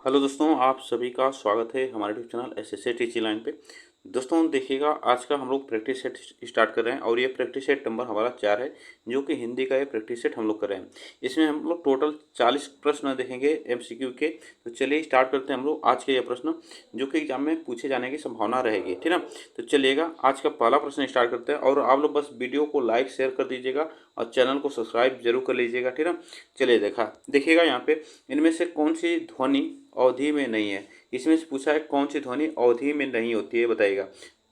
Hello दोस्तों, आप सभी का स्वागत है हमारे YouTube channel SSC teaching line पे। दोस्तों देखिएगा, आज का हम लोग प्रैक्टिस सेट स्टार्ट कर रहे हैं और ये प्रैक्टिस सेट नंबर हमारा 4 है, जो कि हिंदी का ये प्रैक्टिस सेट हम लोग कर रहे हैं। इसमें हम लोग टोटल 40 प्रश्न देखेंगे एमसीक्यू के। तो चलिए स्टार्ट करते हैं हम लोग आज के ये प्रश्न, जो कि एग्जाम में पूछे जाने की संभावना रहेगी, ठीक ना। तो चलिएगा, आज का पहला प्रश्न स्टार्ट करते हैं और आप लोग बस वीडियो को लाइक शेयर कर दीजिएगा और चैनल को सब्सक्राइब जरूर कर लीजिएगा, ठीक ना। चलिए देखिएगा यहाँ पे, इनमें से कौन सी ध्वनि अवधि में नहीं है। इसमें से पूछा है कौन सी ध्वनि अवधि में नहीं होती है, बताइएगा।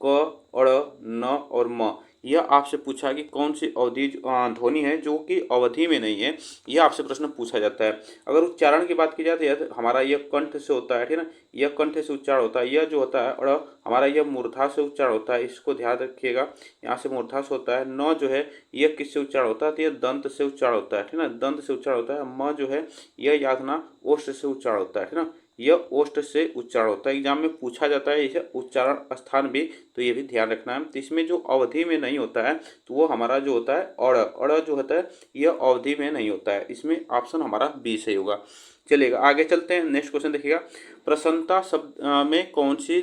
क, अड़, न और म। यह आपसे पूछा है कि कौन सी ध्वनि है जो कि अवधि में नहीं है। यह आपसे प्रश्न पूछा जाता है। अगर उच्चारण की बात की जाए तो यह हमारा यह कंठ से होता है, ठीक है ना। यह कंठ से उच्चारण होता है। यह जो होता है अड़, हमारा यह मूर्धा से उच्चारण होता है, इसको ध्यान रखिएगा। यहाँ से मूर्धा से होता है। न जो है यह किससे उच्चारण होता है, तो यह दंत से उच्चारण होता है, ठीक है ना। दंत से उच्चारण होता है। म जो है यह याद रखना ओष्ठ से उच्चारण होता है, ठीक है ना। यह ओष्ठ से उच्चारण होता है। एग्जाम में पूछा जाता है इसे उच्चारण स्थान भी, तो ये भी ध्यान रखना है। तो इसमें जो अवधि में नहीं होता है तो वो हमारा जो होता है अड़। अड़ जो होता है यह अवधि में नहीं होता है। इसमें ऑप्शन हमारा बी सही होगा। चलिएगा आगे चलते हैं। नेक्स्ट क्वेश्चन देखिएगा, प्रसन्नता शब्द में कौन सी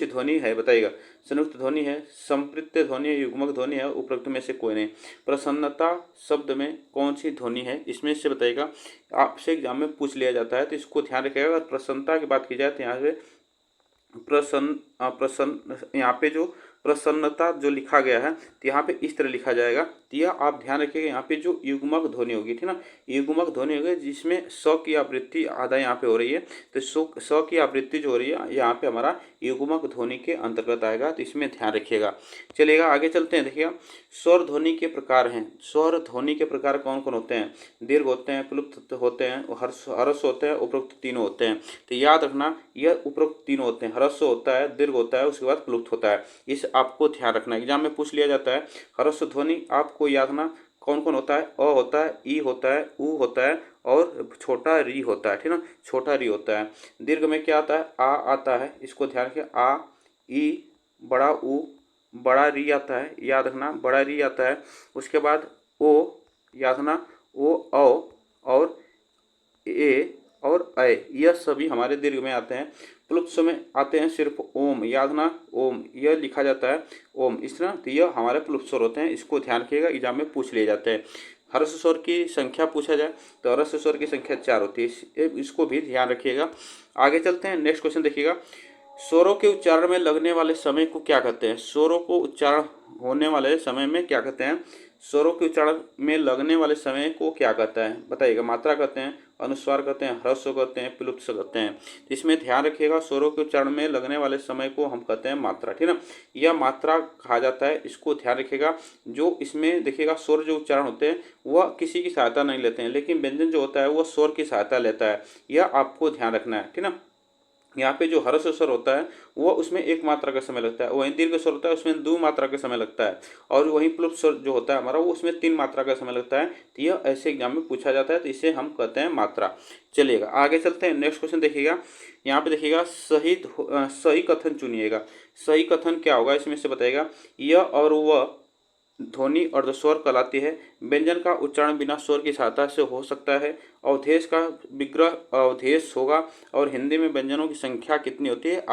ध्वनि है, बताइएगा। संयुक्त ध्वनि है, संपृक्त ध्वनि है, युग्मक ध्वनि है, उपरोक्त में से कोई नहीं। प्रसन्नता शब्द में कौन सी ध्वनि है, इसमें से बताइएगा। आपसे एग्जाम में पूछ लिया जाता है, तो इसको ध्यान रखिएगा। अगर प्रसन्नता की बात की जाए तो यहाँ पे प्रसन्न यहाँ पे जो प्रसन्नता जो लिखा गया है, तो यहाँ पे इस तरह लिखा जाएगा। तो यह आप ध्यान रखिएगा, यहाँ पे जो युग्मक ध्वनि होगी, ठीक ना। युग्मक ध्वनि होगी जिसमें स की आवृत्ति आधा यहाँ पे हो रही है, तो स की आवृत्ति जो हो रही है यहाँ पे हमारा युग्मक ध्वनि के अंतर्गत आएगा। तो इसमें ध्यान रखिएगा। चलिएगा आगे चलते हैं। देखिएगा, स्वर ध्वनि के प्रकार हैं। स्वर ध्वनि के प्रकार कौन कौन होते हैं? दीर्घ होते हैं, प्लुप्त होते हैं, हर्ष होते हैं, उपरोक्त तीनों होते हैं। तो याद रखना, यह उपरोक्त तीनों होते हैं। हर्ष होता है, दीर्घ होता है, उसके बाद प्लुप्त होता है। इस आपको ध्यान रखना, एग्जाम में पूछ लिया जाता है। हर्ष ध्वनि आपको याद रखना कौन कौन होता है। अ होता है, ई होता है, उ होता है और छोटा री होता है, ठीक ना। छोटा री होता है। दीर्घ में क्या आता है? आ आता है, इसको ध्यान रखिए। आ, ई, बड़ा उ, बड़ा री आता है, याद रखना बड़ा री आता है। उसके बाद ओ, याद रखना ओ, और ए और अय, यह सभी हमारे दीर्घ में आते हैं। प्लुप्त में आते हैं सिर्फ ओम, याद रखना ओम, यह लिखा जाता है ओम, इस तरह। तो यह हमारे प्लुप्त स्वर होते हैं, इसको ध्यान रखिएगा, एग्जाम में पूछ लिए जाते हैं। हर्ष स्वर की संख्या पूछा जाए तो हर्ष स्वर की संख्या 4 होती है, इसको भी ध्यान रखिएगा। आगे चलते हैं। नेक्स्ट क्वेश्चन देखिएगा, स्वरों के उच्चारण में लगने वाले समय को क्या कहते हैं? स्वरों को उच्चारण होने वाले समय में क्या कहते हैं? स्वरों के उच्चारण में लगने वाले समय को क्या कहता है, बताइएगा। मात्रा कहते हैं, अनुस्वार कहते हैं, ह्रस्व कहते हैं, प्लुप्त कहते हैं। इसमें ध्यान रखिएगा, स्वरों के उच्चारण में लगने वाले समय को हम कहते हैं मात्रा, ठीक ना। यह मात्रा कहा जाता है, इसको ध्यान रखिएगा। जो इसमें देखिएगा, स्वर जो उच्चारण होते हैं वह किसी की सहायता नहीं लेते हैं, लेकिन व्यंजन जो होता है वह स्वर की सहायता लेता है। यह आपको ध्यान रखना है, ठीक ना। यहाँ पे जो हर्ष स्वर होता है वो उसमें 1 मात्रा का समय लगता है, वहीं दीर्घ स्वर होता है उसमें 2 मात्रा का समय लगता है, और वहीं प्लुप्त स्वर जो होता है हमारा वो उसमें 3 मात्रा का समय लगता है। तो यह ऐसे एग्जाम में पूछा जाता है, तो इसे हम कहते हैं मात्रा। चलिएगा आगे चलते हैं। नेक्स्ट क्वेश्चन देखिएगा, यहाँ पे देखिएगा सही कथन चुनिएगा। सही कथन क्या होगा, इसमें से बताइएगा। यह और वह ध्वनि अर्धस्वर कहलाती है। व्यंजन का उच्चारण बिना स्वर की सहायता से हो सकता है। अवधेश का विग्रह अवधेश होगा। और हिंदी में व्यंजनों की संख्या कितनी होती है?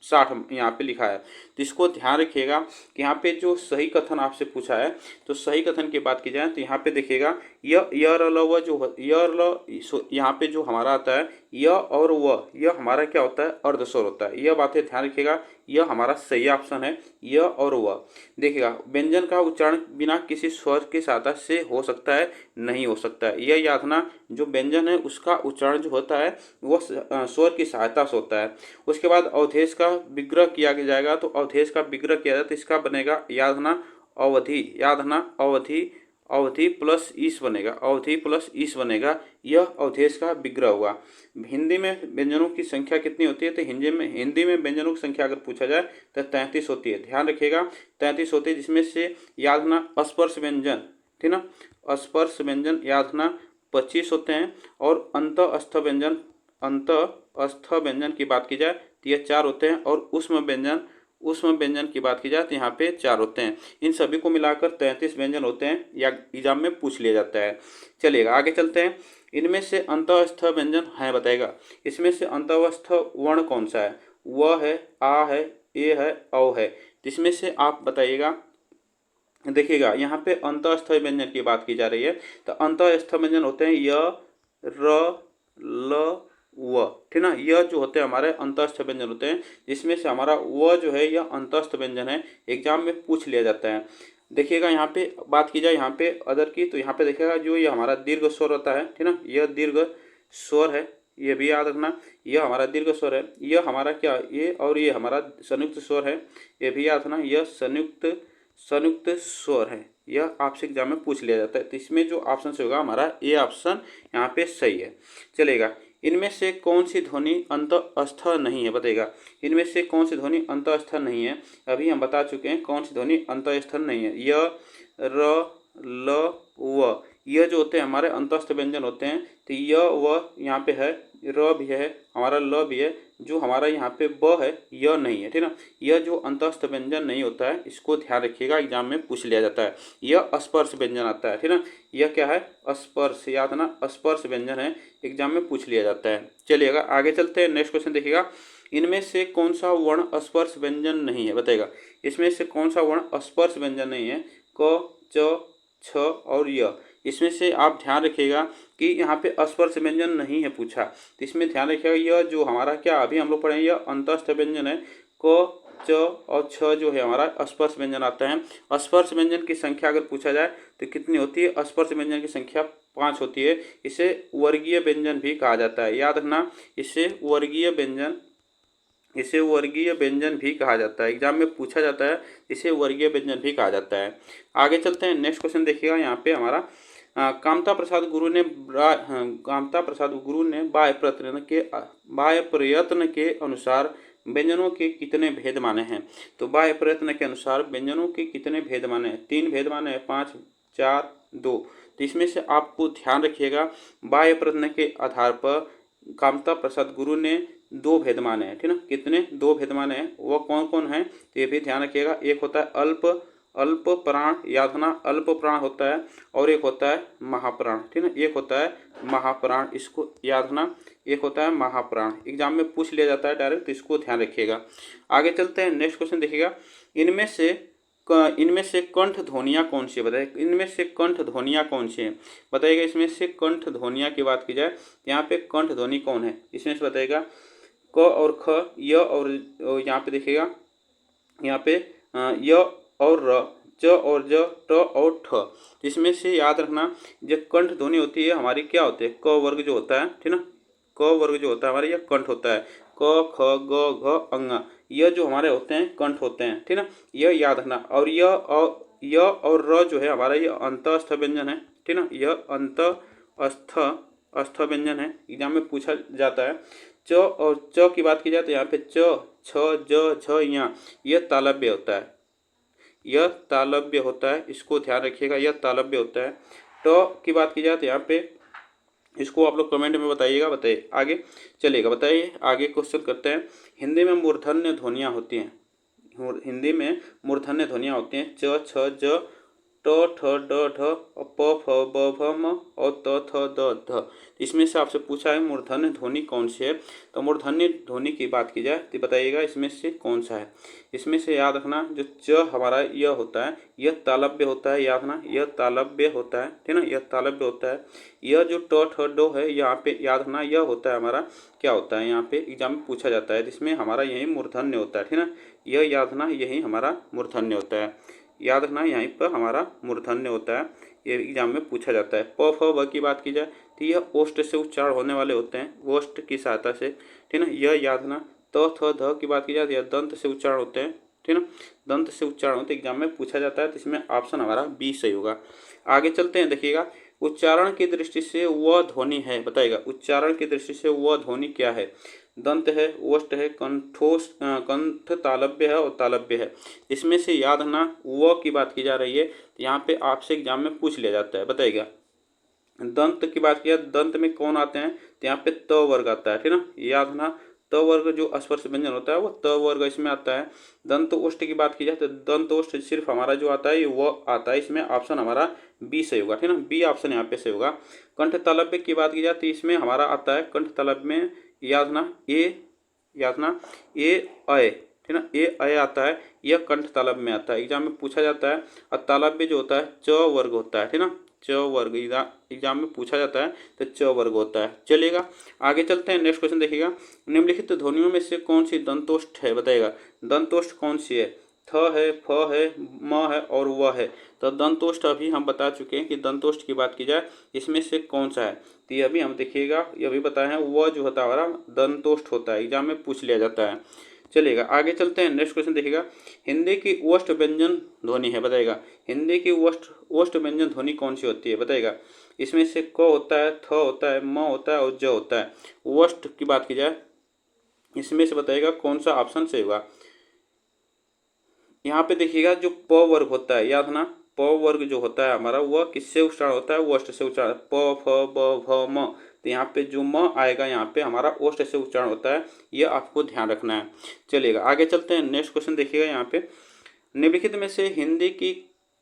60 यहाँ पे लिखा है। तो इसको ध्यान रखिएगा कि यहाँ पे जो सही कथन आपसे पूछा है, तो सही कथन की बात की जाए तो यहाँ पे देखिएगा, य र ल व जो यहाँ पे जो हमारा आता है य और व, यह हमारा क्या होता है? अर्धस्वर होता है। यह बातें ध्यान रखिएगा, यह हमारा सही ऑप्शन है, य और व। देखिएगा, व्यंजन का उच्चारण बिना किसी स्वर की सहायता से हो सकता है, नहीं हो सकता है। यह याद रखना, जो व्यंजन है उसका उच्चारण जो होता है वह स्वर की सहायता से होता है। उसके बाद अवधेश का विग्रह किया जाएगा, तो अवधेश का विग्रह किया जाए तो इसका बनेगा, याद रखना अवधि, याद रखना अवधि, अवधि प्लस ईस बनेगा, अवधि प्लस ईस बनेगा, यह अवधेश का विग्रह होगा। हिंदी में व्यंजनों की संख्या कितनी होती है? तो हिंदी में व्यंजनों की संख्या अगर पूछा जाए तो 33 होती है। ध्यान रखिएगा 33 होती है, जिसमें से याद रखना स्पर्श व्यंजन, ठीक ना, स्पर्श व्यंजन याद रखना 25 होते हैं। और अंतःस्थ व्यंजन की बात की जाए तो यह 4 होते हैं। और उष्म व्यंजन ऊष्म व्यंजन की बात की जाए तो यहाँ पे 4 होते हैं। इन सभी को मिलाकर 33 व्यंजन होते हैं, या एग्जाम में पूछ लिया जाता है। चलिएगा आगे चलते हैं। इनमें से अंतःस्थ व्यंजन है बताएगा। इसमें से अंतःस्थ वर्ण कौन सा है? व है, आ है, ए है, औ है। इसमें से आप बताइएगा। देखिएगा यहाँ पे अंतःस्थ व्यंजन की बात की जा रही है, तो अंतःस्थ व्यंजन होते हैं य, र, ल, व, ठीक ना। यह जो होते हैं हमारे अंतःस्थ व्यंजन होते हैं, जिसमें से हमारा व जो है यह अंतःस्थ व्यंजन है, एग्जाम में पूछ लिया जाता है। देखिएगा यहाँ पे बात की जाए यहाँ पे अदर की, तो यहाँ पे देखिएगा जो ये हमारा दीर्घ स्वर होता है, ठीक ना, यह दीर्घ स्वर है, ये भी याद रखना। यह हमारा दीर्घ स्वर है, यह हमारा क्या, ये और ये हमारा संयुक्त स्वर है, ये भी याद रखना। यह संयुक्त स्वर है, यह आपसे एग्जाम में पूछ लिया जाता है। तो इसमें जो ऑप्शन से होगा हमारा ए ऑप्शन यहाँ पे सही है। चलेगा, इनमें से कौन सी ध्वनि अंतःस्थ नहीं है बताइएगा। इनमें से कौन सी ध्वनि अंतःस्थ नहीं है? अभी हम बता चुके हैं कौन सी ध्वनि अंतःस्थ नहीं है। य, र, ल, व, यह जो होते हैं हमारे अंतःस्थ व्यंजन होते हैं। तो य व यहाँ पे है, र भी है, हमारा ल भी है, जो हमारा यहाँ पे ब है यह नहीं है, ठीक ना। यह जो अंतःस्थ व्यंजन नहीं होता है, इसको ध्यान रखिएगा, एग्जाम में पूछ लिया जाता है। यह स्पर्श व्यंजन आता है, ठीक ना। यह क्या है? स्पर्श, याद ना, स्पर्श व्यंजन है, एग्जाम में पूछ लिया जाता है। चलिएगा आगे चलते हैं, नेक्स्ट क्वेश्चन देखिएगा। इनमें से कौन सा वर्ण स्पर्श व्यंजन नहीं है बताएगा। इसमें से कौन सा वर्ण स्पर्श व्यंजन नहीं है? क, च, छ और य। इसमें से आप ध्यान रखिएगा कि यहाँ पे स्पर्श व्यंजन नहीं है पूछा, तो इसमें ध्यान रखिएगा यह जो हमारा क्या अभी हम लोग पढ़े, यह अंतःस्थ व्यंजन है। क, च और छ जो है हमारा स्पर्श व्यंजन आता है। स्पर्श व्यंजन की संख्या अगर पूछा जाए तो कितनी होती है? स्पर्श व्यंजन की संख्या 5 होती है। इसे वर्गीय व्यंजन भी कहा जाता है, याद रखना, इसे वर्गीय व्यंजन भी कहा जाता है। एग्जाम में पूछा जाता है, इसे वर्गीय व्यंजन भी कहा जाता है। आगे चलते हैं, नेक्स्ट क्वेश्चन देखिएगा। यहाँ पे हमारा कामता प्रसाद गुरु ने बाह्य प्रयत्न के अनुसार व्यंजनों के कितने भेद माने हैं? तो बाह्य प्रयत्न के अनुसार व्यंजनों के कितने भेद माने हैं? 3 भेद माने हैं, 5, 4, 2। तो इसमें से आपको ध्यान रखिएगा, बाह्य प्रयत्न के आधार पर कामता प्रसाद गुरु ने 2 भेद माने हैं, ठीक ना। कितने? 2 भेद माने हैं, वह कौन कौन है? तो ये भी ध्यान रखिएगा। एक होता है अल्प प्राण, याद रखना, अल्प प्राण होता है, और एक होता है महाप्राण, ठीक है। एक होता है महाप्राण, इसको याद रखना, एक होता है महाप्राण। एग्जाम में पूछ लिया जाता है डायरेक्ट, तो इसको ध्यान रखिएगा। आगे चलते हैं, नेक्स्ट क्वेश्चन देखिएगा। इनमें से कंठ ध्वनियाँ कौन सी है बताइए। इनमें से कंठ ध्वनियाँ कौन सी है बताइएगा। इसमें से कंठ ध्वनियाँ की बात की जाए, यहाँ पे कंठ ध्वनि कौन है इसमें से बताइएगा। क और ख, य और यहाँ पे देखिएगा, यहाँ पे य और र, च और ज, ट और ठ। इसमें से याद रखना, जो कंठ ध्वनि होती है हमारी क्या होती है? क वर्ग जो होता है, ठीक ना, क वर्ग जो होता है हमारा यह कंठ होता है। क, ख, ग, घ, अंग, यह जो हमारे होते हैं कंठ होते हैं, ठीक ना, यह याद रखना। और य और र जो है हमारा यह अंतःस्थ व्यंजन है, ठीक ना, यह अंतःस्थ व्यंजन है, एग्जाम में पूछा जाता है। च और च की बात की जाए तो यहाँ पे च, छ, ज, झ, यहाँ यह तालव्य होता है, यह तालव्य होता है, इसको ध्यान रखिएगा, यह तालव्य होता है। ट की बात की जाए तो यहाँ पे इसको आप लोग कमेंट में बताइएगा, बताइए आगे चलिएगा, बताइए आगे क्वेश्चन करते हैं। हिंदी में मूर्धन्य ध्वनियाँ होती हैं, हिंदी में मूर्धन्य ध्वनियाँ होती हैं च, छ, ज, ट, ठ, ड, ढ, प, फ, ब, भ, म और त, थ, द, ध। इसमें से आपसे पूछा है मूर्धन्य ध्वनि कौन सी है। तो मूर्धन्य ध्वनि की बात की जाए तो बताइएगा इसमें से कौन सा है। इसमें से याद रखना, जो च हमारा यह होता है यह तालव्य होता है, याद रखना, यह तालव्य होता है, ठीक ना, यह तालव्य होता है। यह जो ट, ठ, ड है यहाँ पे याद रखना, यह होता है हमारा क्या होता है, यहाँ पे एग्जाम में पूछा जाता है, जिसमें हमारा यही मूर्धन्य होता है, ठीक ना, यह याद रखना, यही हमारा मूर्धन्य होता है, याद रखना, यहीं पर हमारा मूर्धन्य होता है, ये एग्जाम में पूछा जाता है। प, फ, ब की बात की जाए तो यह ओष्ठ से उच्चारण होने वाले होते हैं, ओष्ठ की सहायता से, ठीक ना, यह याद रखना। त, थ, ध की बात की जाए तो यह दंत से उच्चारण होते हैं, ठीक ना, दंत से उच्चारण होते एग्जाम में पूछा जाता है, तो इसमें ऑप्शन हमारा बी सही होगा। आगे चलते हैं, देखिएगा, उच्चारण की दृष्टि से वह ध्वनि है बताइएगा। उच्चारण की दृष्टि से वह ध्वनि क्या है? दंत है, ओष्ठ है, कंठ तालव्य है और तालव्य है। इसमें से याद रखना, व की बात की जा रही है, तो यहाँ पे आपसे एग्जाम में पूछ लिया जाता है, बताइएगा। दंत की बात किया, दंत में कौन आते हैं? तो यहाँ पे त वर्ग आता है, ठीक ना, याद रखना, त वर्ग जो स्पर्श व्यंजन होता है वो त वर्ग इसमें आता है। दंत ओष्ठ की बात की जाए तो दंत ओष्ठ सिर्फ हमारा जो आता है वो आता है, इसमें ऑप्शन हमारा बी सही होगा, ठीक है ना, बी ऑप्शन यहाँ पे सही होगा। कंठ तालव्य की बात की जाए तो इसमें हमारा आता है कंठ तालव्य में याद ना ए अय, ठीक ना, ए अय आता है, यह कंठ तालव्य में आता है, एग्जाम में पूछा जाता है। और तालव्य जो होता है च वर्ग होता है, ठीक ना, च वर्ग एग्जाम में पूछा जाता है तो च वर्ग होता है। चलिएगा आगे चलते हैं, नेक्स्ट क्वेश्चन देखिएगा। निम्नलिखित ध्वनियों में से कौन सी दंतोष्ठ है, बताइएगा दंतोष्ठ कौन सी है, थ है, फ है, म है और व है। तो दंतोष्ठ अभी हम बता चुके हैं कि दंतोष्ठ की बात की जाए इसमें से कौन सा है, तो ये अभी हम देखिएगा, ये भी बताए हैं व जो होता है हमारा दंतोष्ठ होता है, एग्जाम में पूछ लिया जाता है। चलिएगा आगे चलते हैं, नेक्स्ट क्वेश्चन देखिएगा। हिंदी की ओष्ठ व्यंजन ध्वनि है, बताइएगा हिंदी की ओष्ठ व्यंजन ध्वनि कौन सी होती है, बताइएगा इसमें से क होता है, थ होता है, म होता है और ज होता है। ओष्ठ की बात की जाए इसमें से बताइएगा कौन सा ऑप्शन सही होगा। यहाँ पे देखिएगा जो प वर्ग होता है, याद ना, प वर्ग जो होता है हमारा वह किससे उच्चारण होता है, ओष्ठ से उच्चारण, प फ ब भ म, तो यहाँ पे जो म आएगा यहाँ पे हमारा ओष्ठ से उच्चारण होता है, ये आपको ध्यान रखना है। चलिएगा आगे चलते हैं, नेक्स्ट क्वेश्चन देखिएगा। यहाँ पे निम्नलिखित में से हिंदी की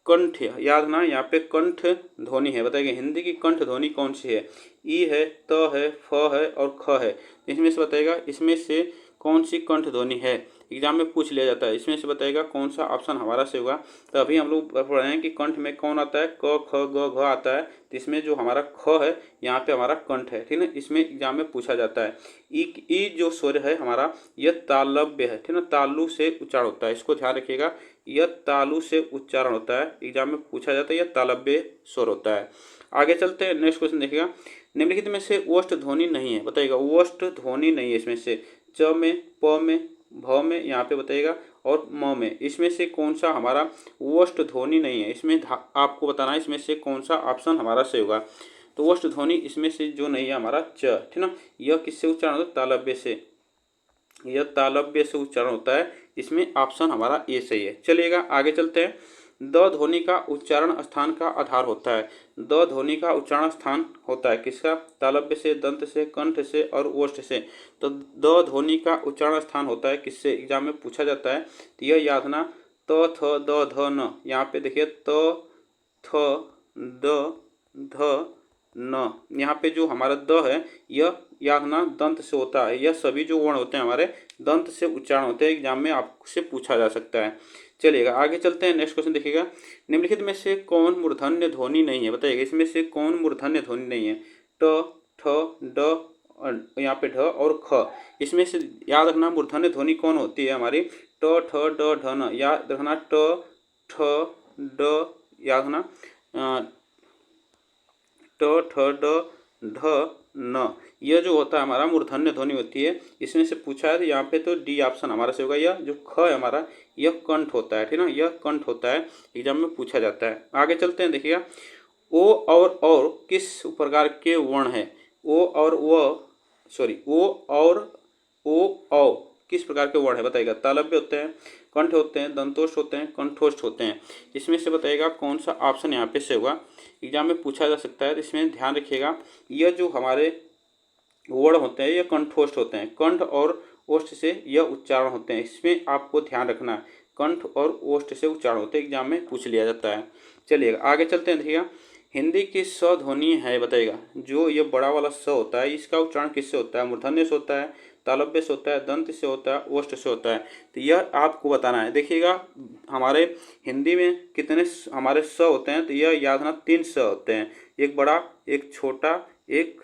कंठ, याद ना यहाँ पे कंठ ध्वनि है, बताइए हिंदी की कंठ ध्वनि कौन सी है, ई है, त है, फ है और ख है। इसमें से बताइएगा इसमें से कौन सी कंठ ध्वनि है, एग्जाम में पूछ लिया जाता है, इसमें से बताइएगा कौन सा ऑप्शन हमारा से होगा। तो अभी हम लोग पढ़ रहे हैं कि कंठ में कौन आता है, क ख ग घ आता है, तो इसमें जो हमारा ख है यहाँ पे हमारा कंठ है, ठीक है, इसमें एग्जाम में पूछा जाता है। ई जो स्वर है हमारा यह तालव्य है, ठीक है, तालु से उच्चारण होता है, इसको ध्यान रखिएगा, यह तालु से उच्चारण होता है, एग्जाम में पूछा जाता है, यह तालव्य स्वर होता है। आगे चलते हैं, नेक्स्ट क्वेश्चन देखिएगा। निम्नलिखित में से ओष्ठ ध्वनि नहीं है, बताइएगा ओष्ठ ध्वनि नहीं है इसमें से, च में, प में, भ में, यहाँ पे बताइएगा और म में, इसमें से कौन सा हमारा ओष्ठ ध्वनि नहीं है, इसमें आपको बताना है इसमें से कौन सा ऑप्शन हमारा सही होगा। तो ओष्ठ ध्वनि इसमें से जो नहीं है हमारा च, ठीक ना, यह किससे उच्चारण होता है, तालव्य से, यह तालव्य से उच्चारण होता है, इसमें ऑप्शन हमारा ए सही है। चलिएगा आगे चलते हैं। द ध्वनि का उच्चारण स्थान का आधार होता है, द ध्वनि का उच्चारण स्थान होता है किसका, तालव्य से, दंत से, कंठ से और ओष्ठ से। तो द ध्वनि का उच्चारण स्थान होता है किससे, एग्जाम में पूछा जाता है, तो यह याद ना, त थ द ध न, यहाँ पे देखिए त थ द ध न, यहाँ पे जो हमारा द है यह याद ना दंत से होता है, यह सभी जो वर्ण होते हैं हमारे दंत से उच्चारण होते हैं, एग्जाम में आपसे पूछा जा सकता है। चलिएगा आगे चलते हैं, नेक्स्ट क्वेश्चन देखिएगा। निम्नलिखित में से कौन मूर्धन्य ध्वनि नहीं है, बताइएगा इसमें से कौन मूर्धन्य ध्वनि नहीं है, ट ठ ड, यहाँ पे ढ और ख, इसमें से याद रखना मूर्धन्य ध्वनि कौन होती है हमारी, ट ठ ड ढ न, याद रखना ट ठ ड, याद रखना ट ठ ड ढ न, यह जो होता है हमारा मूर्धन्य ध्वनि होती है, इसमें से पूछा है तो यहाँ पे तो डी ऑप्शन हमारा से होगा। यह जो ख है हमारा यह कंठ होता है, ठीक ना, यह कंठ होता है, एग्जाम में पूछा जाता है। आगे चलते हैं, देखिएगा ओ और किस प्रकार के वर्ण है, ओ और ओ किस प्रकार के वर्ण है, बताइएगा तालव्य होते हैं, कंठ होते हैं, दंतोष्ठ होते हैं, कंठोष्ठ होते हैं, इसमें से बताइएगा कौन सा ऑप्शन यहाँ पे से होगा, एग्जाम में पूछा जा सकता है, तो इसमें ध्यान रखिएगा यह जो हमारे वर्ण होते हैं यह कंठोष्ठ होते हैं, कंठ और ओष्ठ से यह उच्चारण होते हैं, इसमें आपको ध्यान रखना है, कंठ और ओष्ठ से उच्चारण होते हैं, एग्जाम में पूछ लिया जाता है। चलिएगा आगे चलते हैं, देखिएगा हिंदी की स ध्वनि है, बताइएगा जो ये बड़ा वाला स होता है इसका उच्चारण किससे होता है, मूर्धन्य से होता है, तालव्य से होता है, दंत से होता है, ओष्ठ से होता है, तो यह आपको बताना है। देखिएगा हमारे हिंदी में कितने हमारे स होते हैं, तो यह याद रखना 3 स होते हैं, एक बड़ा, एक छोटा, एक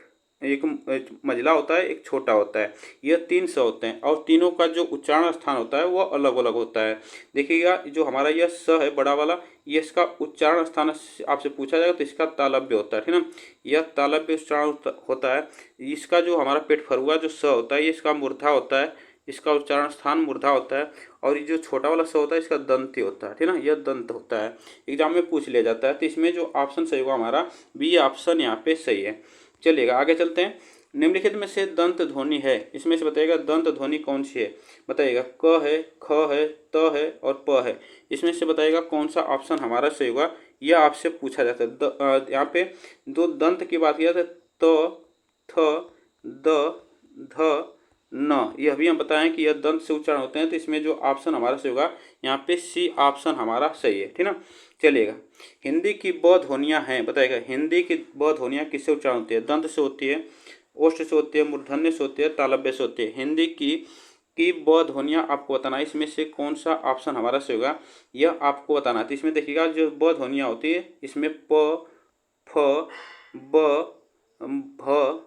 मझला होता है, एक छोटा होता है, यह 3 स होते हैं और तीनों का जो उच्चारण स्थान होता है वह अलग अलग होता है। देखिएगा जो हमारा यह स है बड़ा वाला, ये इसका उच्चारण स्थान आपसे पूछा जाएगा तो इसका तालव्य होता है, ठीक ना, यह तालव्य उच्चारण होता है। इसका जो हमारा पेट फरुआ जो स होता है ये इसका मूर्धा होता है, इसका उच्चारण स्थान मूर्धा होता है, और ये जो छोटा वाला स होता है इसका दंत होता है, ठीक ना, यह दंत होता है, एग्जाम में पूछ लिया जाता है। तो इसमें जो ऑप्शन सही होगा हमारा बी ऑप्शन यहाँ पे सही है। चलिएगा आगे चलते हैं। निम्नलिखित में से दंत ध्वनि है, इसमें से बताइएगा दंत ध्वनि कौन सी है, बताइएगा क है, ख है, त है और प है, इसमें से बताइएगा कौन सा ऑप्शन हमारा सही होगा, यह आपसे पूछा जाता है। यहाँ पे दो दंत की बात किया तो त, थ, द, ध, न, यह भी हम बताएं कि यह दंत से उच्चारण होते हैं, तो इसमें जो ऑप्शन हमारा सही होगा यहाँ पे सी ऑप्शन हमारा सही है, ठीक ना। चलिएगा, हिंदी की ब ध्वनियाँ हैं, बताइएगा हिंदी की ब ध्वनियाँ किससे उच्चारण होती है? दंत से होती है, ओष्ठ से होती है, मूर्धन्य से होती है, तालव्य से होती है। हिंदी की ब ध्वनियाँ आपको बताना है, इसमें से कौन सा ऑप्शन हमारा सही होगा यह आपको बताना है। तो इसमें देखिएगा जो ब ध्वनियाँ होती है इसमें प, फ, ब, भ,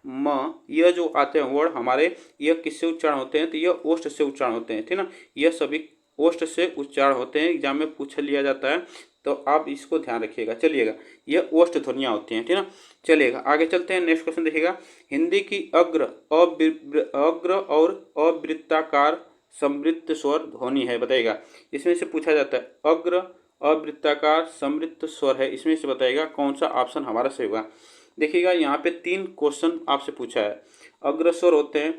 म, यह जो आते हैं वर्ड हमारे, यह किससे उच्चारण होते हैं? तो यह ओष्ठ से उच्चारण होते हैं, ठीक ना। यह सभी ओष्ठ से उच्चारण होते हैं, एग्जाम में पूछ लिया जाता है, तो आप इसको ध्यान रखिएगा। चलिएगा, यह ओष्ठ ध्वनियाँ होती हैं, ठीक ना। चलिएगा, आगे चलते हैं। नेक्स्ट क्वेश्चन देखिएगा, हिंदी की अग्र और अवृत्ताकार समृद्ध स्वर ध्वनि है, बताइएगा। इसमें से पूछा जाता है अग्र अवृत्ताकार समृद्ध स्वर है, इसमें से बताइएगा कौन सा ऑप्शन हमारा सही होगा। देखिएगा, यहाँ पे 3 क्वेश्चन आपसे पूछा है। अग्रस्वर होते हैं,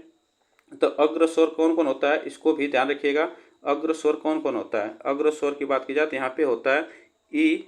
तो अग्रस्वर कौन कौन होता है इसको भी ध्यान रखिएगा। अग्रस्वर कौन कौन होता है? अग्रस्वर की बात की जाए तो यहाँ पे होता है ई,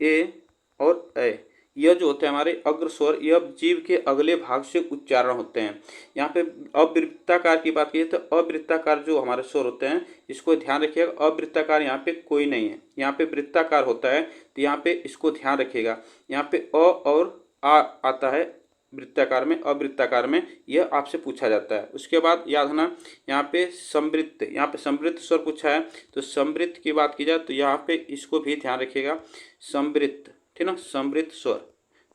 ए और ए। यह जो होते हैं हमारे अग्रस्वर, यह जीभ के अगले भाग से उच्चारण होते हैं। यहाँ पे अवृत्ताकार की बात की जाए तो अवृत्ताकार जो हमारे स्वर होते हैं इसको ध्यान रखिएगा। अवृत्ताकार यहाँ पे कोई नहीं है, यहाँ पे वृत्ताकार होता है, तो यहाँ पे इसको ध्यान रखिएगा। यहाँ पे अ और आ आता है वृत्ताकार में, अवृत्ताकार में, यह आपसे पूछा जाता है। उसके बाद याद रखना यहाँ पे समृद्ध, यहाँ पे समृद्ध स्वर पूछा है, तो समृद्ध की बात की जाए तो यहाँ पे इसको भी ध्यान रखिएगा, समृद्ध, ठीक ना। समृद्ध स्वर,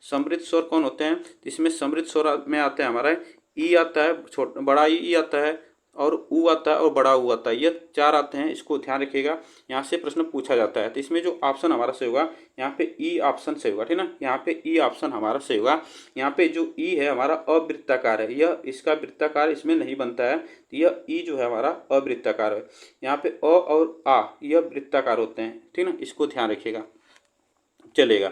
समृद्ध स्वर कौन होते हैं? इसमें समृद्ध स्वर में आता है हमारा ई आता है, छोटा बड़ा ई आता है, और ऊ आता है और बड़ा ऊ आता है, ये 4 आते हैं, इसको ध्यान रखिएगा। यहाँ से प्रश्न पूछा जाता है, तो इसमें जो ऑप्शन हमारा सही होगा यहाँ पे ई ऑप्शन सही होगा, ठीक ना। यहाँ पे ई ऑप्शन हमारा सही होगा। यहाँ पे जो ई है हमारा अवृत्ताकार है, यह इसका वृत्ताकार इसमें नहीं बनता है, तो यह ई जो है हमारा अवृत्ताकार है। यहाँ पे अ और आ यह वृत्ताकार होते हैं, ठीक ना, इसको ध्यान रखिएगा। चलेगा,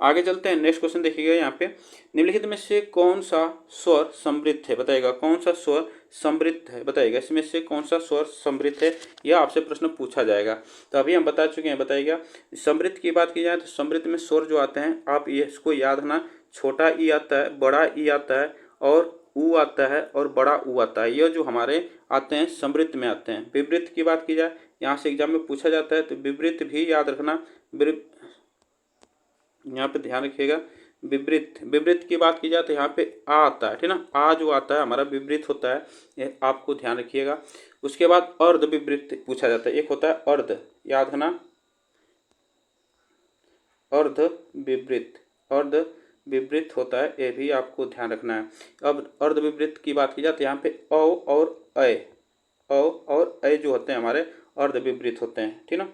आगे चलते हैं। नेक्स्ट क्वेश्चन देखिएगा, यहाँ पे निम्नलिखित में से कौन सा स्वर समृद्ध है, बताइएगा। कौन सा स्वर समृद्ध है, बताइएगा। इसमें से कौन सा स्वर समृद्ध है, यह आपसे प्रश्न पूछा जाएगा। तो अभी हम बता चुके हैं, बताइएगा। समृद्ध की बात की जाए तो समृद्ध में स्वर जो आते हैं आप ये इसको याद रखना, छोटा ई आता है, बड़ा ई आता है, और ऊ आता है, और बड़ा ऊ आता है, यह जो हमारे आते हैं समृद्ध में आते हैं। विवृत की बात की जाए, यहाँ से एग्जाम में पूछा जाता है, तो विवृत भी याद रखना। यहाँ पे ध्यान रखिएगा, विवृत, विवृत की बात की जाए तो यहाँ पे आ आता है, ठीक ना। आ जो आता है हमारा विवृत होता है, ये आपको ध्यान रखिएगा। उसके बाद अर्ध विवृत पूछा जाता है, एक होता है अर्ध, याद रखना, अर्ध विवृत, अर्ध विवृत होता है, ये भी आपको ध्यान रखना है। अब अर्ध विवृत की बात की जाए तो यहाँ पे औ और अ, औ और अ जो होते हैं हमारे अर्ध विवृत होते हैं, ठीक ना।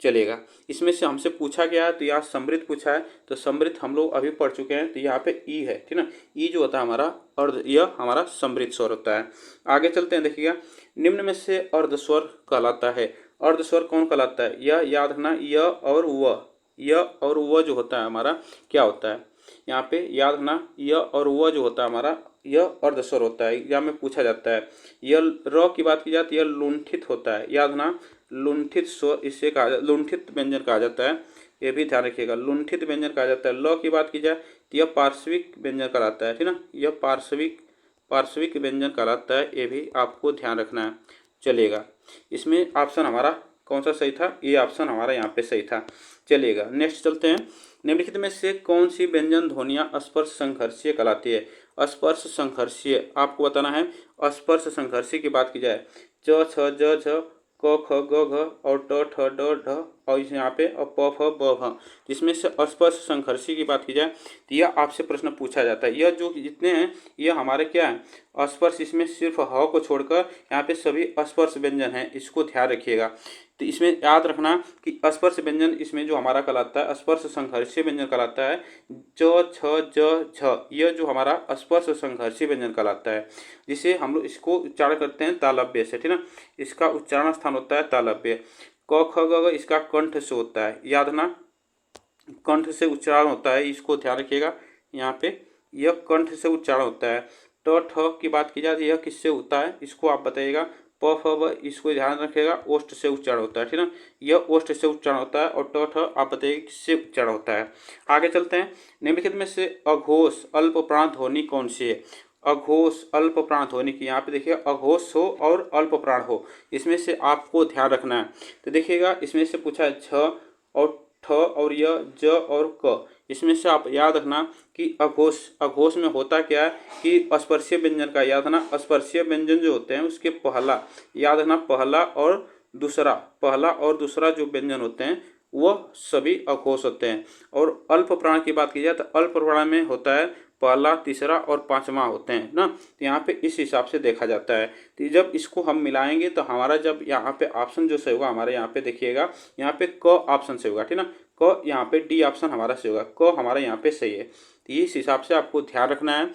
चलेगा, इसमें से हमसे पूछा गया है, तो यहाँ समृद्ध पूछा है, तो समृद्ध हम लोग अभी पढ़ चुके हैं, तो यहाँ पे ई है, ठीक ना। ई जो होता है हमारा अर्ध, यह हमारा समृद्ध स्वर होता है। आगे चलते हैं, देखिएगा, निम्न में से अर्ध स्वर कहलाता है। अर्ध स्वर कौन कहलाता है? यह याद रखना, य और व, य और व जो होता है हमारा क्या होता है? यहाँ पे याद रखना, य और व जो होता है हमारा यह अर्ध स्वर होता है, एग्जाम में पूछा जाता है। यह र की बात की जाती है, यह लुंठित होता है, याद रखना, लुंठित स्वर इसे कहा, लुंठित व्यंजन कहा जाता है, ये भी ध्यान रखिएगा, लुंठित व्यंजन कहा जाता है। ल की बात की जाए तो यह पार्श्विक व्यंजन कहलाता है, ठीक ना, यह पार्श्विक व्यंजन कहलाता है, ये भी आपको ध्यान रखना है। चलिएगा, इसमें ऑप्शन हमारा कौन सा सही था? ये ऑप्शन हमारा यहाँ पे सही था। चलिएगा, नेक्स्ट चलते हैं। निम्नलिखित में से कौन सी व्यंजन ध्वनियाँ स्पर्श संघर्षीय कहलाती है? स्पर्श संघर्षीय आपको बताना है। स्पर्श संघर्षीय की बात की जाए, च छ ज झ क ख ग घ और ट ठ ड ढ और यहाँ पे और प फ ब भ, जिसमें से स्पर्श संघर्षीय की बात की जाए तो यह आपसे प्रश्न पूछा जाता है। यह जो जितने हैं यह हमारे क्या है? स्पर्श, इसमें सिर्फ ह को छोड़कर यहाँ पे सभी स्पर्श व्यंजन हैं, इसको ध्यान रखिएगा। तो इसमें याद रखना कि स्पर्श व्यंजन इसमें जो हमारा कहलाता है स्पर्श संघर्षीय व्यंजन कहलाता है, च छ ज झ, यह जो हमारा स्पर्श संघर्षीय व्यंजन कहलाता है, जिसे हम लोग इसको उच्चारण करते हैं तालव्य से, ठीक ना। इसका उच्चारण स्थान होता है तालव्य। क ख ग घ इसका कंठ से होता है, याद रखना, कंठ से उच्चारण होता है, इसको ध्यान रखिएगा। यहाँ पे यह कंठ से उच्चारण होता है। ट ठ की बात की जाए यह किससे होता है, इसको आप बताइएगा। प फ ब इसको ध्यान रखिएगा, ओष्ठ से उच्चारण होता है, ठीक ना, यह ओष्ठ से उच्चारण होता है। और ट ठ आप बताइए किससे उच्चारण होता है। आगे चलते हैं। निम्नलिखित में से अघोष अल्प प्राण ध्वनि कौन सी है? अघोष अल्प प्राण ध्वनि की, यहाँ पे देखिए अघोष हो और अल्प प्राण हो, इसमें से आपको ध्यान रखना है। तो देखिएगा इसमें से पूछा है झ और ठ और य, ज और क। इसमें से आप याद रखना कि अघोष, अघोष में होता क्या है कि स्पर्शीय व्यंजन का याद रखना। स्पर्शीय व्यंजन जो होते हैं उसके पहला याद रखना, पहला और दूसरा जो व्यंजन होते हैं वह सभी अघोष होते हैं। और अल्प प्राण की बात की जाए तो अल्प प्राण में होता है पहला, तीसरा और पांचवा होते हैं ना। तो यहाँ पे इस हिसाब से देखा जाता है। तो जब इसको हम मिलाएंगे तो हमारा जब यहाँ पे ऑप्शन जो सही होगा हमारे यहाँ पे देखिएगा, यहाँ पे क ऑप्शन सही होगा, ठीक ना। क यहाँ पे डी ऑप्शन हमारा सही होगा, क हमारा यहाँ पे सही है। तो इस हिसाब से आपको ध्यान रखना है।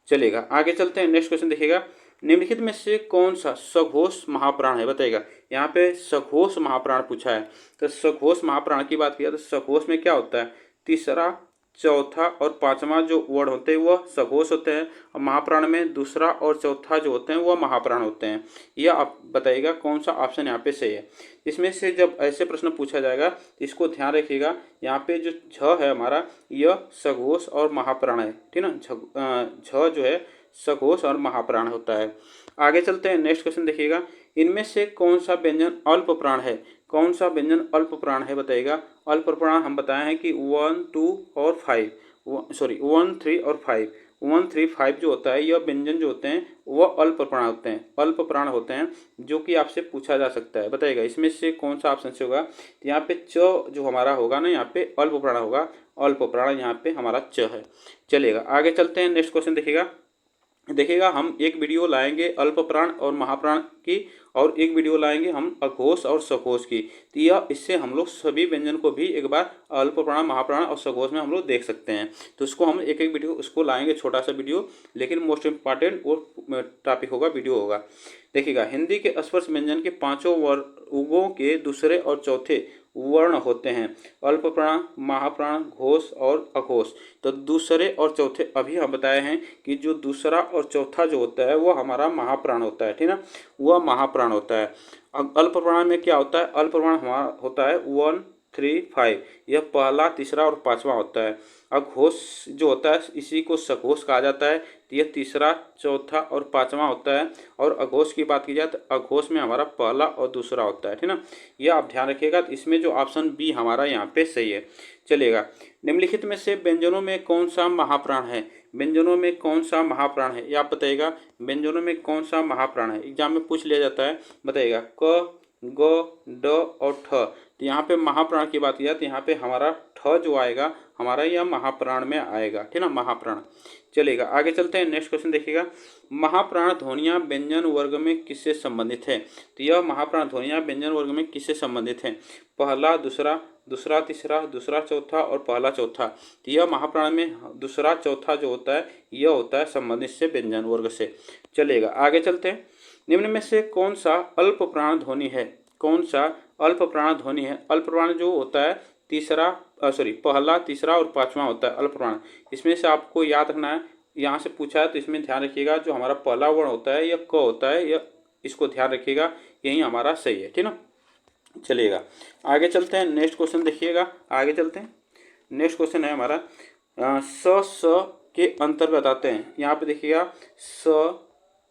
चलेगा आगे चलते हैं। नेक्स्ट क्वेश्चन देखिएगा, निम्नलिखित में से कौन सा सघोष महाप्राण है बताइएगा। यहाँ पे सघोष महाप्राण पूछा है। तो सघोष महाप्राण की बात किया तो सघोष में क्या होता है, तीसरा, चौथा और पांचवा जो वर्ण होते हैं वह सघोष होते हैं, और महाप्राण में दूसरा और चौथा जो होते हैं वह महाप्राण होते हैं। यह आप बताइएगा कौन सा ऑप्शन यहाँ पे सही है। इसमें से जब ऐसे प्रश्न पूछा जाएगा तो इसको ध्यान रखिएगा, यहाँ पे जो झ है हमारा यह सघोष और महाप्राण है, ठीक ना। झ जो है सघोष और महाप्राण होता है। आगे चलते हैं। नेक्स्ट क्वेश्चन देखिएगा, इनमें से कौन सा व्यंजन अल्प प्राण है, कौन सा व्यंजन अल्प प्राण है बताइएगा। अल्प प्राण हम बताए हैं कि 1, 2 और 5, 1, 3 और 5, 1, 3, 5 जो होता है यह व्यंजन जो होते हैं वह अल्प प्राण होते हैं, अल्प प्राण होते हैं, जो कि आपसे पूछा जा सकता है। बताइएगा इसमें से कौन सा ऑप्शन से होगा। तो यहाँ पे च जो हमारा होगा ना, यहाँ पे अल्प प्राण होगा, अल्प प्राण यहाँ पे हमारा च है। चलेगा आगे चलते हैं। नेक्स्ट क्वेश्चन देखिएगा हम एक वीडियो लाएंगे अल्प प्राण और महाप्राण की, और एक वीडियो लाएंगे हम अघोष और सघोष की। तो यह इससे हम लोग सभी व्यंजन को भी एक बार अल्प प्राण, महाप्राण और सघोष में हम लोग देख सकते हैं। तो उसको हम एक एक वीडियो उसको लाएंगे, छोटा सा वीडियो, लेकिन मोस्ट इम्पॉर्टेंट वो टॉपिक होगा, वीडियो होगा। देखिएगा हिंदी के स्पर्श व्यंजन के पांचों वर्गों के दूसरे और चौथे वर्ण होते हैं, अल्प प्राण, महाप्राण, घोष और अघोष। तो दूसरे और चौथे अभी हम बताए हैं कि जो दूसरा और चौथा जो होता है वो हमारा महाप्राण होता है, ठीक ना, वह महाप्राण होता है। अल्प प्राण में क्या होता है, अल्प प्राण हमारा होता है 1, 3, 5, यह पहला, तीसरा और पांचवा होता है। अघोष जो होता है इसी को सघोष कहा जाता है, तो यह तीसरा, चौथा और पांचवा होता है। और अघोष की बात की जाए तो अघोष में हमारा पहला और दूसरा होता है, ठीक ना। यह आप ध्यान रखिएगा। तो इसमें जो ऑप्शन बी हमारा यहाँ पे सही है। चलेगा, निम्नलिखित में से व्यंजनों में कौन सा महाप्राण है, व्यंजनों में कौन सा महाप्राण है, यह आप बताइएगा। व्यंजनों में कौन सा महाप्राण है, एग्जाम में पूछ लिया जाता है, बताइएगा। क, ग, ड और ठ। तो यहाँ पे महाप्राण की बात की जाए तो यहाँ पे हमारा ठ जो आएगा हमारा यह महाप्राण में आएगा, ठीक ना, महाप्राण। चलेगा आगे चलते हैं। नेक्स्ट क्वेश्चन देखिएगा, महाप्राण ध्वनियाँ व्यंजन वर्ग में किससे संबंधित है। तो यह महाप्राण ध्वनियाँ व्यंजन वर्ग में किससे संबंधित है, पहला, दूसरा, दूसरा तीसरा, दूसरा चौथा और पहला चौथा। तो यह महाप्राण में दूसरा चौथा जो होता है यह होता है संबंधित से व्यंजन वर्ग से। चलेगा आगे चलते हैं। निम्न में से कौन सा अल्प प्राण ध्वनि है, कौन सा अल्प प्राण ध्वनि है। अल्प प्राण जो होता है तीसरा, पहला, तीसरा और पांचवा होता है अल्प प्राण। इसमें से आपको याद रखना है, यहाँ से पूछा है तो इसमें ध्यान रखिएगा जो हमारा पहला वर्ण होता है यह क होता है, यह इसको ध्यान रखिएगा, यही हमारा सही है, ठीक ना। चलिएगा आगे चलते हैं। नेक्स्ट क्वेश्चन देखिएगा, आगे चलते हैं। नेक्स्ट क्वेश्चन है हमारा स के अंतर्गत आते हैं। यहाँ पे देखिएगा स,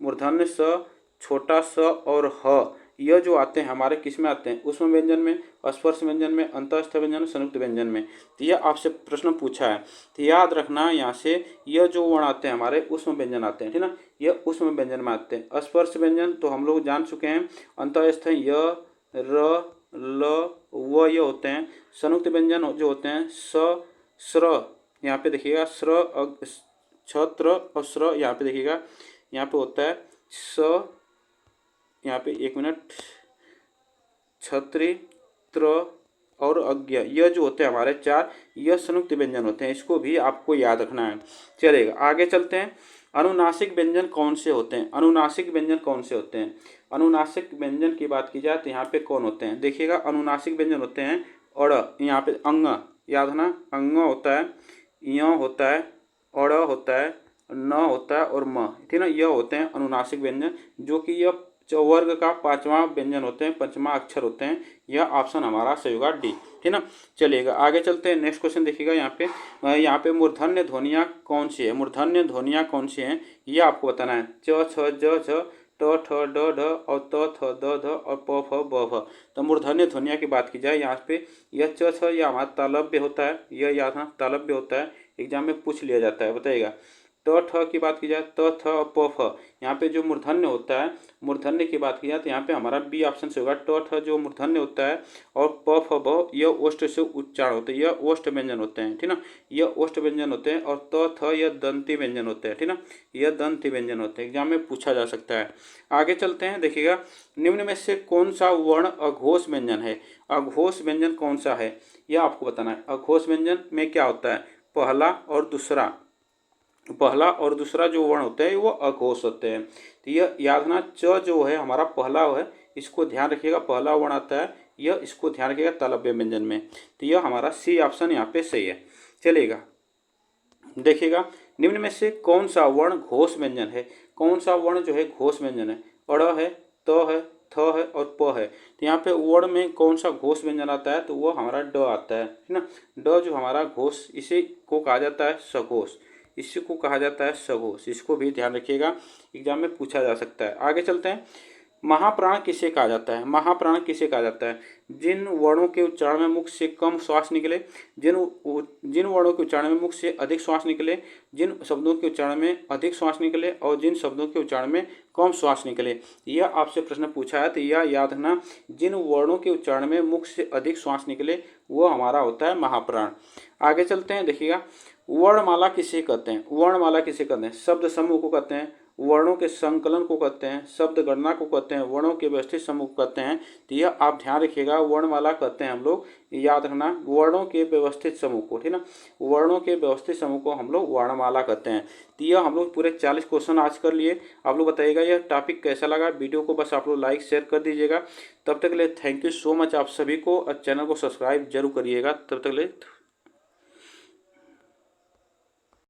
मूर्धन्य स, छोटा स और ह, यह जो आते हैं हमारे किस में आते हैं, ऊष्म व्यंजन में, स्पर्श व्यंजन में, अंतःस्थ व्यंजन में, संयुक्त व्यंजन में। तो यह आपसे प्रश्न पूछा है, तो याद रखना यहाँ से यह जो वर्ण आते हैं हमारे ऊष्म व्यंजन आते हैं, ठीक ना, यह ऊष्म व्यंजन में आते हैं। स्पर्श व्यंजन तो हम लोग जान चुके हैं, अंतःस्थ य, र, ल, व ये होते हैं। संयुक्त व्यंजन जो होते हैं स, स्र, यहाँ पे देखिएगा स्र, छत्र और स्र, यहाँ पे देखिएगा यहाँ पे होता है स, यहाँ पे एक मिनट, छत्री, त्र और अज्ञ, यह जो होते हैं हमारे चार, यह संयुक्त व्यंजन होते हैं, इसको भी आपको याद रखना है। चलेगा आगे चलते हैं। अनुनासिक व्यंजन कौन से होते हैं, अनुनासिक व्यंजन कौन से होते हैं। अनुनासिक व्यंजन की बात की जाए तो यहाँ पे कौन होते हैं, देखिएगा अनुनासिक व्यंजन होते हैं अड़, यहाँ पे अंग, याद रखना, अंग होता है, य होता है, अड़ होता है, न होता है और म, ठीक ना, यह होते हैं अनुनासिक व्यंजन, जो कि यह वर्ग का पांचवा व्यंजन होते हैं, पांचवा अक्षर होते हैं। यह ऑप्शन हमारा सही होगा डी, ठीक ना। चलिएगा आगे चलते हैं। नेक्स्ट क्वेश्चन देखिएगा यहाँ पे मूर्धन्य ध्वनियाँ कौन सी है, मूर्धन्य ध्वनियाँ कौन सी हैं ये आपको बताना है। च छ ज झ ट ठ ड ढ और त थ द ध और प फ ब भ। तो मूर्धन्य ध्वनिया की बात की जाए यहाँ पे यह च छ यह हमारा तालव्य होता है, यह याद रखना तालव्य होता है, एग्जाम में पूछ लिया जाता है, बताइएगा। ट ठ की बात की जाए त थ और प फ, यहाँ पे जो मूर्धन्य होता है, मूर्धन्य की बात की जाए तो यहाँ पे हमारा बी ऑप्शन से होगा। ट ठ जो मूर्धन्य होता है और प फ ब यह ओष्ठ से उच्चारण होते हैं, यह ओष्ठ व्यंजन होते हैं, ठीक ना, यह ओष्ठ व्यंजन होते हैं। और त थ यह दंती व्यंजन होते हैं, ठीक ना, यह दंती व्यंजन होते हैं, एग्जाम में पूछा जा सकता है। आगे चलते हैं, देखिएगा निम्न में से कौन सा वर्ण अघोष व्यंजन है, अघोष व्यंजन कौन सा है यह आपको बताना है। अघोष व्यंजन में क्या होता है, पहला और दूसरा जो वर्ण होते हैं वो अघोष होते हैं। तो यह याद रखना, च जो है हमारा पहला है, इसको ध्यान रखिएगा, पहला वर्ण आता है यह, इसको ध्यान रखिएगा तालव्य व्यंजन में। तो यह हमारा सी ऑप्शन यहाँ पे सही है। चलिएगा देखिएगा निम्न में से कौन सा वर्ण घोष व्यंजन है, कौन सा वर्ण जो है घोष व्यंजन है। अड़ है, त है, थ है और प है। तो यहाँ पे वर्ण में कौन सा घोष व्यंजन आता है तो वो हमारा ड आता है, ठीक ना। ड जो हमारा घोष, इसे को कहा जाता है सघोष, इसी को कहा जाता है सघोष, इसको भी ध्यान रखिएगा, एग्जाम में पूछा जा सकता है। आगे चलते हैं। महाप्राण किसे कहा जाता है, महाप्राण किसे कहा जाता है। जिन वर्णों के उच्चारण में मुख से कम श्वास निकले, जिन वर्णों के उच्चारण में मुख से अधिक श्वास निकले, जिन शब्दों के उच्चारण में अधिक श्वास निकले और जिन शब्दों के उच्चारण में कम श्वास निकले। यह आपसे प्रश्न पूछा है तो यह याद रखना, जिन वर्णों के उच्चारण में मुख से अधिक श्वास निकले वो हमारा होता है महाप्राण। आगे चलते हैं, देखिएगा वर्णमाला किसे कहते हैं, वर्णमाला किसे कहते हैं। शब्द समूह को कहते हैं, वर्णों के संकलन को कहते हैं, शब्द गणना को कहते हैं, वर्णों के व्यवस्थित समूह को कहते हैं। तो यह आप ध्यान रखिएगा, वर्णमाला कहते हैं हम लोग, याद रखना वर्णों के व्यवस्थित समूह को, ठीक ना, वर्णों के व्यवस्थित समूह को हम लोग वर्णमाला कहते हैं। तो यह हम लोग पूरे 40 क्वेश्चन आज कर लिए। आप लोग बताइएगा यह टॉपिक कैसा लगा, वीडियो को बस आप लोग लाइक शेयर कर दीजिएगा। तब तक के लिए थैंक यू सो मच आप सभी को, और चैनल को सब्सक्राइब जरूर करिएगा। तब तक के लिए